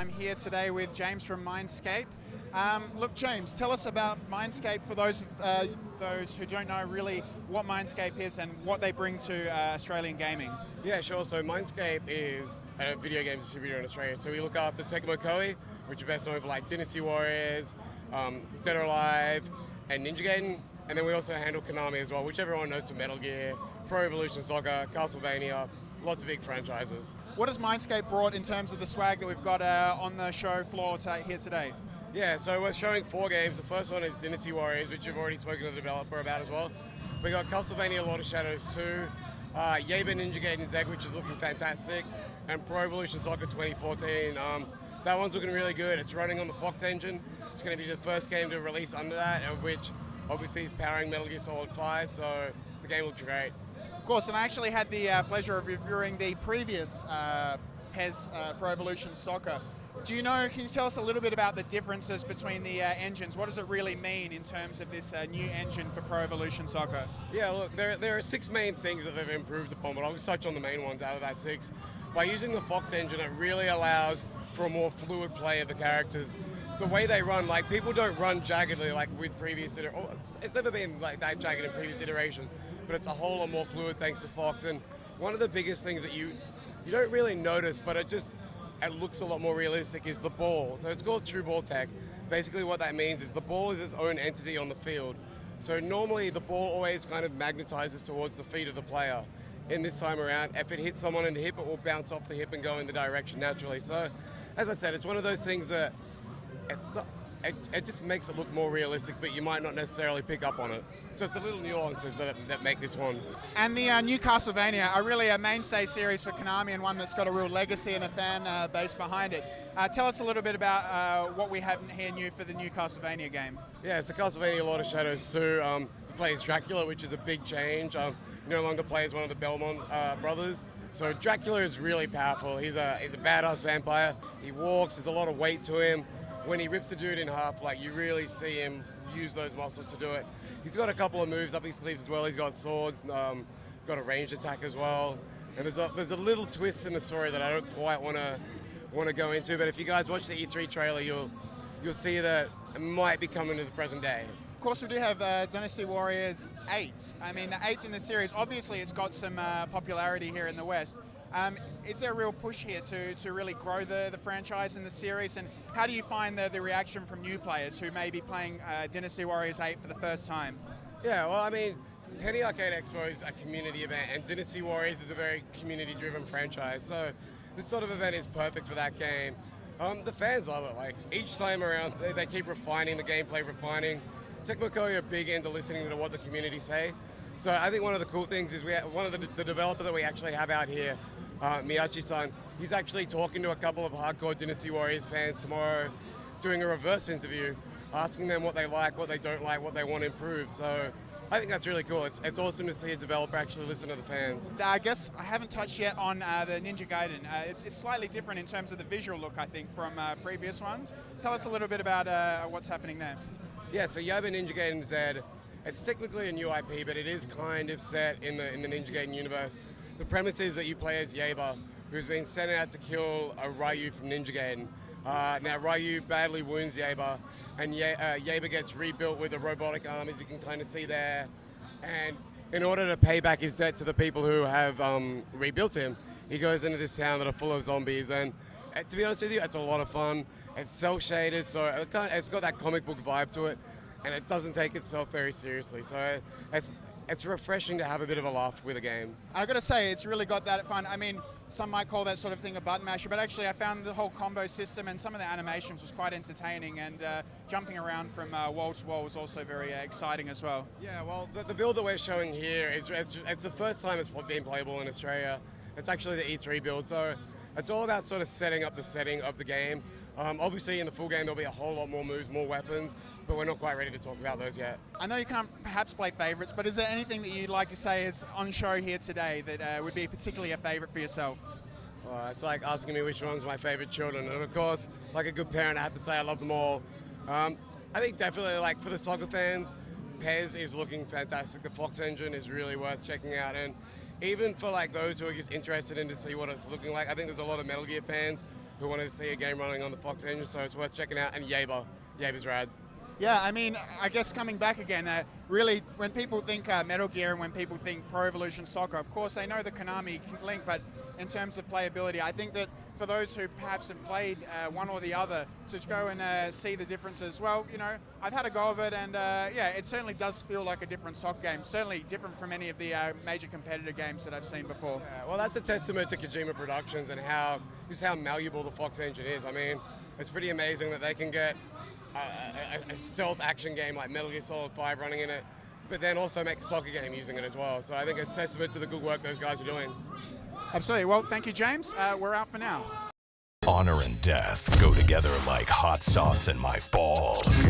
I'm here today with James from Mindscape. Look, James, tell us about Mindscape for those who don't know really what Mindscape is and what they bring to Australian gaming. Yeah, sure. So Mindscape is a video game distributor in Australia. So we look after Tecmo Koei, which are best known for like Dynasty Warriors, Dead or Alive, and Ninja Gaiden. And then we also handle Konami as well, which everyone knows for Metal Gear, Pro Evolution Soccer, Castlevania, lots of big franchises. What has Mindscape brought in terms of the swag that we've got on the show floor here today? Yeah, so we're showing 4 games. The first one is Dynasty Warriors, which you've already spoken to the developer about as well. We got Castlevania Lord of Shadows 2, Yaiba Ninja Gaiden Z, which is looking fantastic, and Pro Evolution Soccer 2014. That one's looking really good. It's running on the Fox engine. It's going to be the first game to release under that, of which obviously is powering Metal Gear Solid 5, so the game looks great. Of course, and I actually had the pleasure of reviewing the previous PES Pro Evolution Soccer. Can you tell us a little bit about the differences between the engines? What does it really mean in terms of this new engine for Pro Evolution Soccer? Yeah, look, there are 6 main things that they've improved upon, but I'll just touch on the main ones out of that 6. By using the Fox engine, it really allows for a more fluid play of the characters. The way they run, like, people don't run jaggedly like with previous iterations. It's never been like that jagged in previous iterations, but it's a whole lot more fluid thanks to Fox. And one of the biggest things that you don't really notice, but it looks a lot more realistic, is the ball. So it's called True Ball Tech. Basically what that means is the ball is its own entity on the field. So normally the ball always kind of magnetizes towards the feet of the player. In this time around, if it hits someone in the hip, it will bounce off the hip and go in the direction naturally. So as I said, it's one of those things that it just makes it look more realistic, but you might not necessarily pick up on it. So it's the little nuances that make this one. And the new Castlevania are really a mainstay series for Konami, and one that's got a real legacy and a fan base behind it. Tell us a little bit about what we have here new for the new Castlevania game. Yeah, so Castlevania Lord of Shadows 2 plays Dracula, which is a big change. He no longer plays one of the Belmont brothers. So Dracula is really powerful. He's a badass vampire. He walks, there's a lot of weight to him. When he rips the dude in half, like, you really see him use those muscles to do it. He's got a couple of moves up his sleeves as well. He's got swords, got a ranged attack as well. And there's a little twist in the story that I don't quite want to go into. But if you guys watch the E3 trailer, you'll see that it might be coming to the present day. Of course, we do have Dynasty Warriors 8. I mean, the 8th in the series. Obviously, it's got some popularity here in the West. Is there a real push here to really grow the franchise and the series? And how do you find the reaction from new players who may be playing Dynasty Warriors 8 for the first time? Yeah, well, I mean, Penny Arcade Expo is a community event, and Dynasty Warriors is a very community-driven franchise. So this sort of event is perfect for that game. The fans love it. Like, each time around, they keep refining the gameplay, Tecmo Koei are big into listening to what the community say. So I think one of the cool things is one of the developer that we actually have out here, Miyachi-san, he's actually talking to a couple of hardcore Dynasty Warriors fans tomorrow, doing a reverse interview, asking them what they like, what they don't like, what they want to improve. So I think that's really cool. It's awesome to see a developer actually listen to the fans. I guess I haven't touched yet on the Ninja Gaiden. It's slightly different in terms of the visual look, I think, from previous ones. Tell us a little bit about what's happening there. Yeah, so Yaiba Ninja Gaiden Z, it's technically a new IP, but it is kind of set in the Ninja Gaiden universe. The premise is that you play as Yaiba, who's been sent out to kill a Ryu from Ninja Gaiden. Now Ryu badly wounds Yaiba, and Yaiba gets rebuilt with a robotic arm, as you can kind of see there. And in order to pay back his debt to the people who have rebuilt him, he goes into this town that are full of zombies. And to be honest with you, it's a lot of fun. It's cel-shaded, so it's got that comic book vibe to it, and it doesn't take itself very seriously. So it's refreshing to have a bit of a laugh with a game. I've got to say, it's really got that fun. I mean, some might call that sort of thing a button masher, but actually I found the whole combo system and some of the animations was quite entertaining, and jumping around from wall to wall was also very exciting as well. Yeah, well, the build that we're showing here, it's the first time it's been playable in Australia. It's actually the E3 build, so it's all about sort of setting up the setting of the game. Obviously in the full game there'll be a whole lot more moves, more weapons, but we're not quite ready to talk about those yet. I know you can't perhaps play favourites, but is there anything that you'd like to say is on show here today that would be particularly a favourite for yourself? It's like asking me which one's my favourite children, and of course, like a good parent, I have to say I love them all. I think definitely, like, for the soccer fans, PES is looking fantastic. The Fox engine is really worth checking out, and even for like those who are just interested in to see what it's looking like, I think there's a lot of Metal Gear fans who want to see a game running on the Fox engine, so it's worth checking out. And Yaiba's rad. Yeah, I mean, I guess coming back again, really, when people think Metal Gear and when people think Pro Evolution Soccer, of course they know the Konami link, but in terms of playability, I think that for those who perhaps have played one or the other, to go and see the differences, well, you know, I've had a go of it, and yeah, it certainly does feel like a different soccer game, certainly different from any of the major competitor games that I've seen before. Yeah, well, that's a testament to Kojima Productions and just how malleable the Fox engine is. I mean, it's pretty amazing that they can get a stealth action game like Metal Gear Solid 5 running in it, but then also make a soccer game using it as well. So I think it's a testament to the good work those guys are doing. Absolutely. Well, thank you, James. We're out for now. Honor and death go together like hot sauce and my balls.